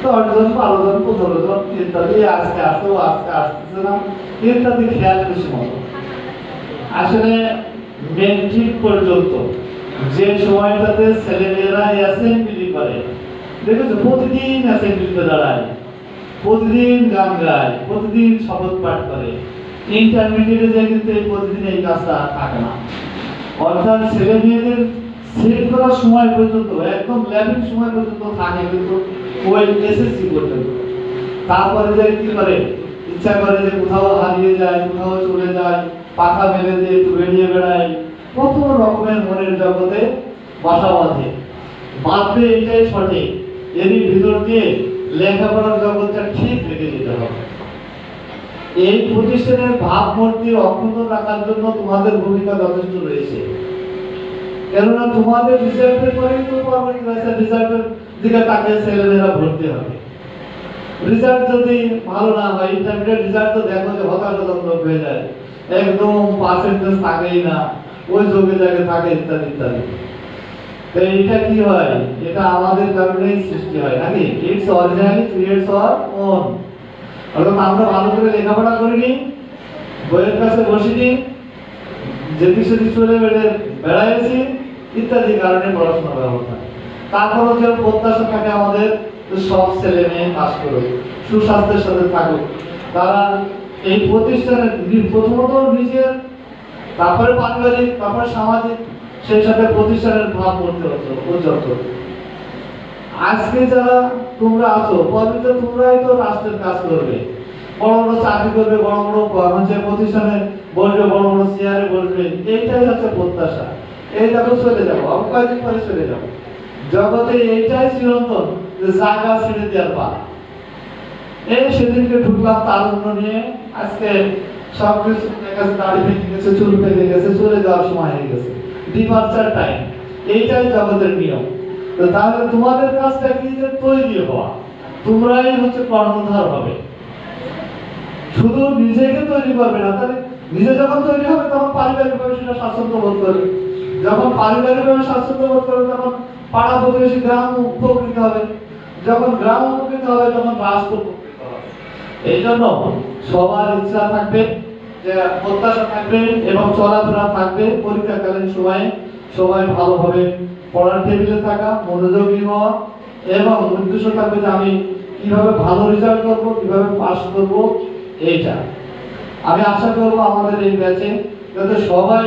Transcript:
10 জন 12 জন 15 জন ইত্যাদি আজকে আসতেও আজকে আসতেছে না ইত্যাদি খেয়াল খুশি মতো। আসলে মেট্রিক পর্যন্ত যে সময়টাতে ছেলেমেয়েরা অ্যাসেম্বলি করে, দেখেছো প্রতিদিন অ্যাসেম্বলিতে দাঁড়ায়, প্রতিদিন গান গায়, প্রতিদিন শপথ পাঠ করে, ইন্টারমিডিয়েটে যে কিন্তু এই প্রতিদিন এই কাজটা থাকে না। অর্থাৎ ছেলে মেয়েদের সেট করার সময় পর্যন্ত একদম ল্যাবিং সময় পর্যন্ত থাকে কিন্তু ওই এসএসসি পর্যন্ত। তারপরে যে কি করে ইচ্ছা করে যে কোথাও হারিয়ে যায়, কোথাও চলে যায়, পাখা মেলে দিয়ে একটু বেরিয়ে বেড়ায়, কত রকমের মনের জগতে বাসা বাঁধে। বাঁধবে এটাই সঠিক, এরই ভিতর দিয়ে লেখাপড়ার জগৎটা ঠিক রেখে যেতে হবে। এই প্রতিষ্ঠানের ভাবমূর্তি অক্ষুণ্ণ রাখার জন্য তোমাদের ভূমিকা যথেষ্ট রয়েছে। কেননা তোমাদের রেজাল্টের পরেই তো পাবলিক রেজাল্টের দিকে তাকিয়ে ছেলেমেয়েরা ভর্তি হবে। রেজাল্ট যদি ভালো না হয়, ইন্টারমিডিয়েট রেজাল্ট তো দেখো যে হতাশাজনক হয়ে যায়, একদম পার্সেন্টেজ থাকেই না, ওই যোগে জায়গায় থাকে ইত্যাদি ইত্যাদি। তো এটা কি হয়, এটা আমাদের কারণেই সৃষ্টি হয় নাকি? It's originally creates our own. অর্থাৎ আমরা ভালো করে লেখাপড়া করিনি, বইয়ের কাছে বসিনি, যেদিক সেদিক চলে বেড়াইছি ইত্যাদি কারণে পড়াশোনার ব্যবস্থা। তারপরও যে প্রত্যাশা থাকে আমাদের সব ছেলে মেয়ে পাস করুক, সুস্বাস্থ্যের সাথে থাকুক, তারা এই প্রতিষ্ঠানের প্রথমত নিজের, তারপরে পারিবারিক, তারপরে সামাজিক, সেই সাথে প্রতিষ্ঠানের ভাব করতে হতো উজ্জ্বল করতে। আজকে যারা তোমরা আছো, পরে তো তোমরাই তো রাষ্ট্রের কাজ করবে, বড় বড় চাকরি করবে, বড় বড় হচ্ছে প্রতিষ্ঠানে বসবে, বড় বড় চেয়ারে বসবে, এইটাই হচ্ছে প্রত্যাশা। এই দেখো চলে যাবো, আবার কয়েকদিন পরে চলে যাবো। জগতে এইটাই চিরন্তন যে জায়গা ছেড়ে দেওয়ার পা। এই সেদিনকে ঢুকলাম তারুণ্য নিয়ে, আজকে সবকিছু কাছে দাড়ি ভেঙে গেছে, চুল ভেঙে গেছে, চলে যাওয়ার সময় হয়ে গেছে, ডিপার্চার টাইম। এইটাই জগতের নিয়ম। তো তাহলে তোমাদের কাজটা কি, যে তৈরি হওয়া, তোমরাই হচ্ছে কর্ণধার হবে। শুধু নিজেকে তৈরি করবে না, তাহলে নিজে যখন তৈরি হবে তখন পারিবারিকভাবে সেটা স্বাচ্ছন্দ্য বোধ করবে, যখন পারিবারিকভাবে স্বাচ্ছন্দ্য বোধ করবে তখন পাড়া প্রতিবেশী গ্রাম উপকৃত হবে, যখন গ্রাম উপকৃত হবে তখন রাষ্ট্র উপকৃত হবে। এই জন্য সবার ইচ্ছা থাকবে, যে প্রত্যাশা থাকবে এবং চলাফেরা থাকবে পরীক্ষাকালীন সময়ে সবাই ভালোভাবে পড়ার টেবিলে থাকা, মনোযোগী হওয়া, এবং উদ্দেশ্য থাকবে যে আমি কিভাবে ভালো রেজাল্ট করবো, কিভাবে পাস করবো। এইটা আমি আশা করবো আমাদের এই ব্যাচে যাতে সবাই